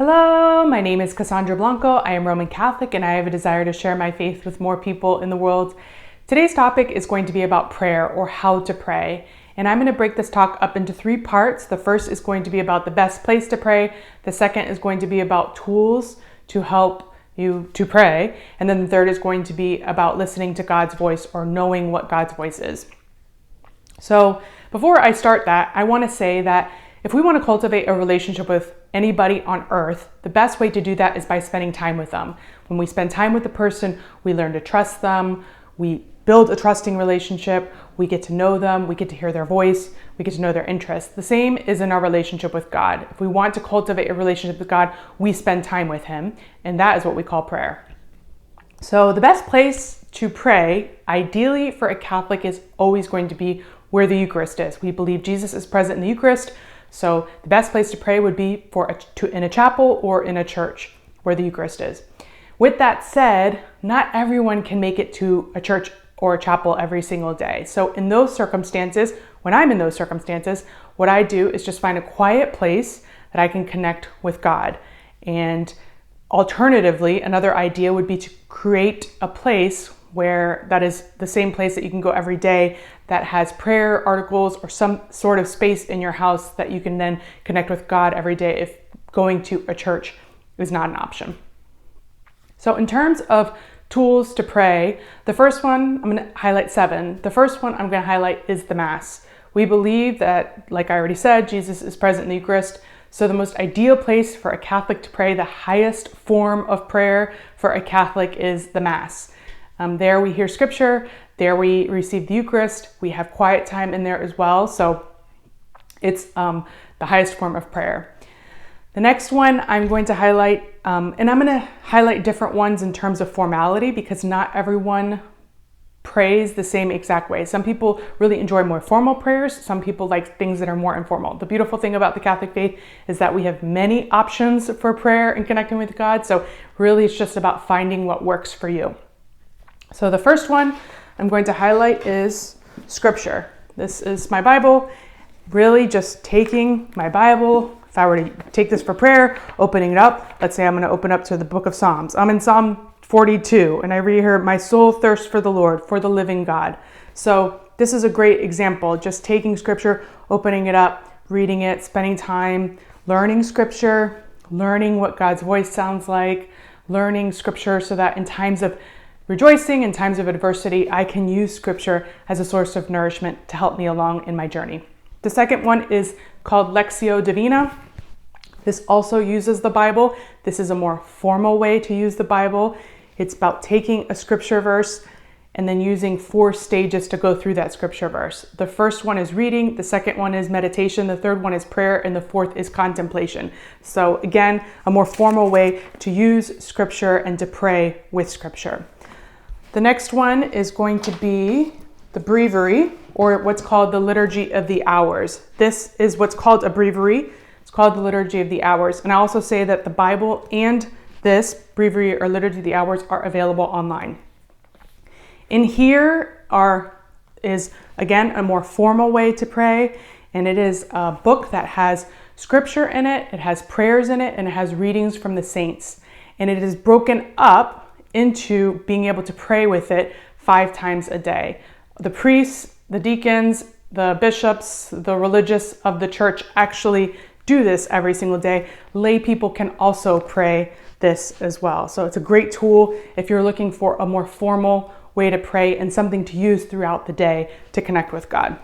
Hello, my name is Cassandra Blanco. I am Roman Catholic and I have a desire to share my faith with more people in the world. Today's topic is going to be about prayer or how to pray. And I'm going to break this talk up into 3 parts. The first is going to be about the best place to pray. The second is going to be about tools to help you to pray. And then the third is going to be about listening to God's voice or knowing what God's voice is. So before I start that, I want to say that if we want to cultivate a relationship with anybody on earth, the best way to do that is by spending time with them. When we spend time with the person, we learn to trust them, we build a trusting relationship, we get to know them, we get to hear their voice, we get to know their interests. The same is in our relationship with God. If we want to cultivate a relationship with God, we spend time with Him, and that is what we call prayer. So the best place to pray, ideally for a Catholic, is always going to be where the Eucharist is. We believe Jesus is present in the Eucharist, so the best place to pray would be in a chapel or in a church where the Eucharist is. With that said, not everyone can make it to a church or a chapel every single day. So in those circumstances, when I'm in those circumstances, what I do is just find a quiet place that I can connect with God. And alternatively, another idea would be to create a place where that is the same place that you can go every day that has prayer articles or some sort of space in your house that you can then connect with God every day if going to a church is not an option. So in terms of tools to pray, the first one, I'm going to highlight 7. The first one I'm going to highlight is the Mass. We believe that, like I already said, Jesus is present in the Eucharist. So the most ideal place for a Catholic to pray, the highest form of prayer for a Catholic, is the Mass. There we hear scripture, there we receive the Eucharist, we have quiet time in there as well. So it's the highest form of prayer. The next one I'm going to highlight, and I'm going to highlight different ones in terms of formality because not everyone prays the same exact way. Some people really enjoy more formal prayers. Some people like things that are more informal. The beautiful thing about the Catholic faith is that we have many options for prayer and connecting with God. So really it's just about finding what works for you. So the first one I'm going to highlight is scripture. This is my Bible. Really just taking my Bible. If I were to take this for prayer, opening it up, let's say I'm going to open up to the book of Psalms. I'm in Psalm 42 and I read here, "My soul thirsts for the Lord, for the living God." So this is a great example, just taking scripture, opening it up, reading it, spending time, learning scripture, learning what God's voice sounds like, learning scripture so that in times of rejoicing, in times of adversity, I can use scripture as a source of nourishment to help me along in my journey. The second one is called Lectio Divina. This also uses the Bible. This is a more formal way to use the Bible. It's about taking a scripture verse and then using 4 stages to go through that scripture verse. The first one is reading, the second one is meditation, the third one is prayer, and the fourth is contemplation. So again, a more formal way to use scripture and to pray with scripture. The next one is going to be the breviary, or what's called the Liturgy of the Hours. This is what's called a breviary. It's called the Liturgy of the Hours. And I also say that the Bible and this breviary or Liturgy of the Hours are available online. In here is again a more formal way to pray, and it is a book that has scripture in it, it has prayers in it, and it has readings from the saints. And it is broken up into being able to pray with it 5 times a day. The priests, the deacons, the bishops, the religious of the church actually do this every single day. Lay people can also pray this as well. So it's a great tool if you're looking for a more formal way to pray and something to use throughout the day to connect with God.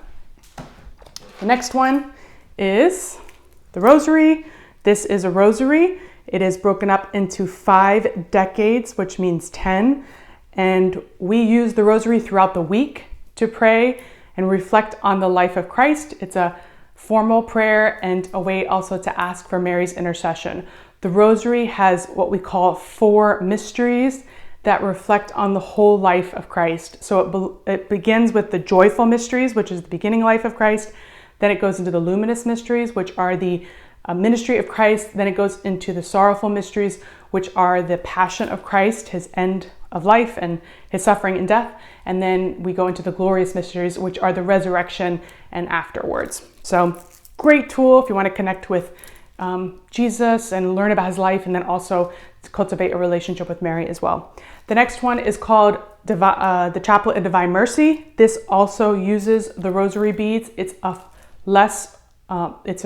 The next one is the Rosary. This is a rosary. It is broken up into 5 decades, which means 10. And we use the rosary throughout the week to pray and reflect on the life of Christ. It's a formal prayer and a way also to ask for Mary's intercession. The rosary has what we call 4 mysteries that reflect on the whole life of Christ. So it begins with the joyful mysteries, which is the beginning life of Christ. Then it goes into the luminous mysteries, which are the ministry of Christ. Then it goes into the sorrowful mysteries, which are the passion of Christ, his end of life and his suffering and death. And then we go into the glorious mysteries, which are the resurrection and afterwards. So great tool if you want to connect with Jesus and learn about his life, and then also cultivate a relationship with Mary as well. The next one is called the Chaplet of Divine Mercy. This also uses the rosary beads. It's a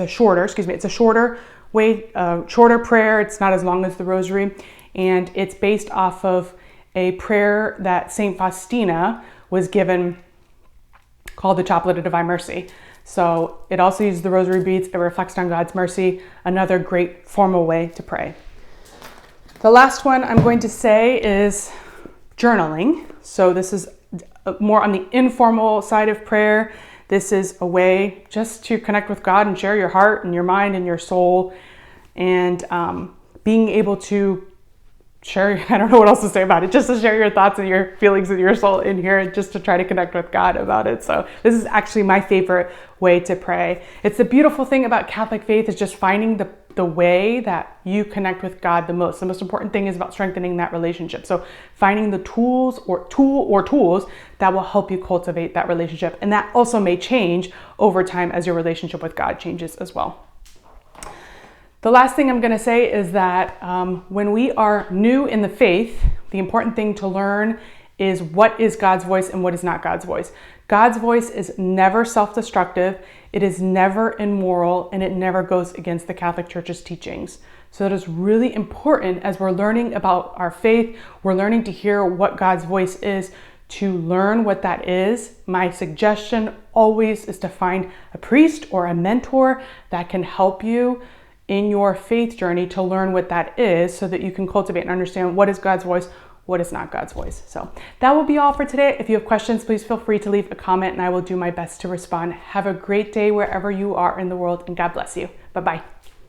shorter way, shorter prayer. It's not as long as the rosary, and it's based off of a prayer that Saint Faustina was given called the Chaplet of Divine Mercy. So it also uses the rosary beads. It reflects on God's mercy. Another great formal way to pray. The last one I'm going to say is journaling. So this is more on the informal side of prayer. This is a way just to connect with God and share your heart and your mind and your soul, and being able to share, I don't know what else to say about it, just to share your thoughts and your feelings and your soul in here, just to try to connect with God about it. So this is actually my favorite way to pray. It's the beautiful thing about Catholic faith, is just finding the way that you connect with God the most. The most important thing is about strengthening that relationship. So finding the tools that will help you cultivate that relationship. And that also may change over time as your relationship with God changes as well. The last thing I'm going to say is that when we are new in the faith, the important thing to learn is what is God's voice and what is not God's voice. God's voice is never self-destructive, it is never immoral, and it never goes against the Catholic Church's teachings. So it is really important, as we're learning about our faith, we're learning to hear what God's voice is, to learn what that is. My suggestion always is to find a priest or a mentor that can help you in your faith journey to learn what that is, so that you can cultivate and understand what is God's voice, what is not God's voice. So that will be all for today. If you have questions, please feel free to leave a comment and I will do my best to respond. Have a great day wherever you are in the world, and God bless you. Bye-bye.